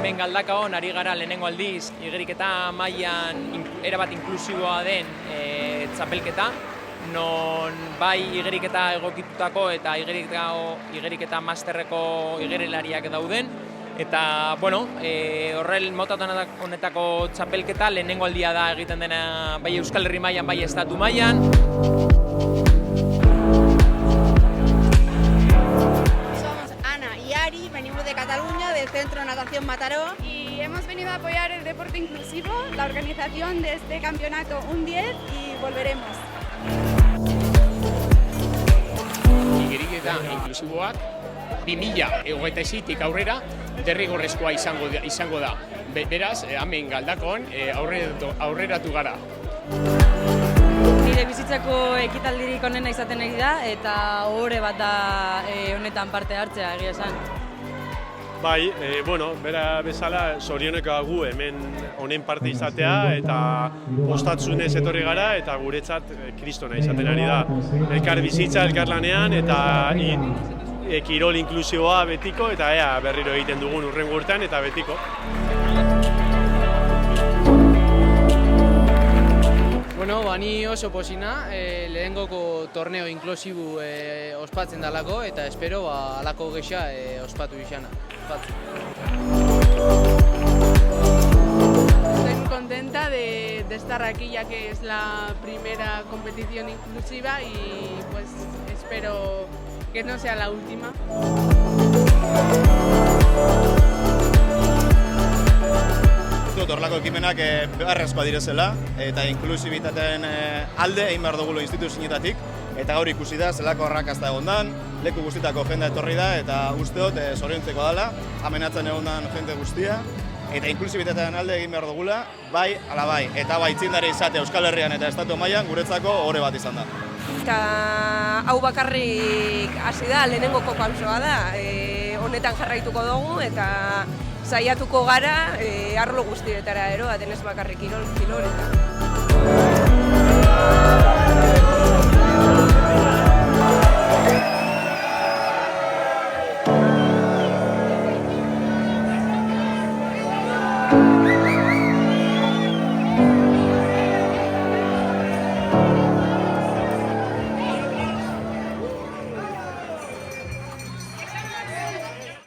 hemen Galdakaon ari gara lehenengo aldiz igeriketa mailan erabat inklusiboa den txapelketa, non bai igeriketa egokitutako eta igeriketa masterreko igerilariak dauden, eta horrel mota honetako txapelketa lehenengo aldia da egiten dena bai Euskal Herri mailan, bai estatu mailan. Venimos de Cataluña, del Centro de Natación Mataró. Y hemos venido a apoyar el deporte inclusivo, la organización de este campeonato un 10 y volveremos. Igeriketa inklusiboak 2026tik aurrera derrigorrezkoa izango da. Beraz, hemen Galdakon aurreratu gara. Nire bizitzako ekitaldirik onena izaten ari da eta ohore bat da honetan parte hartzea, egia esan. Bai, bera bezala zorioneko gu hemen honen parte izatea eta ostatzunez etorri gara eta guretzat kristona izaten ari da. Elkar bizitza, elkar lanean eta kirol inklusiboa betiko eta ea berriro egiten dugun hurrengo urtean eta betiko. Ni oso posina, lehengoko torneo inklusibu ospatzen dalako eta espero alako gexa ospatu izana. Estoy muy contenta de estar aquí ya que es la primera competición inclusiva y pues espero que no sea la última. Horrelako ekimenak beharrezkoa direzela eta inklusibitateen alde egin behar dugu instituzioetatik eta gaur ikusi da zelako arrakasta egondan, leku guztietako jendea etorri da eta usteot zoriontzeko dela, amenatzen egondan jende guztia eta inklusibitateen alde egin behar dugula, bai ala bai, eta bai txindari izate Euskal Herrian eta estatu mailan guretzako ohore bat izan da. Eta hau bakarrik hasi da, lehenengoko pausoa da, honetan jarraituko dugu eta saiatuko gara arlo guztietara eroa, denez bakarrik kirol eta.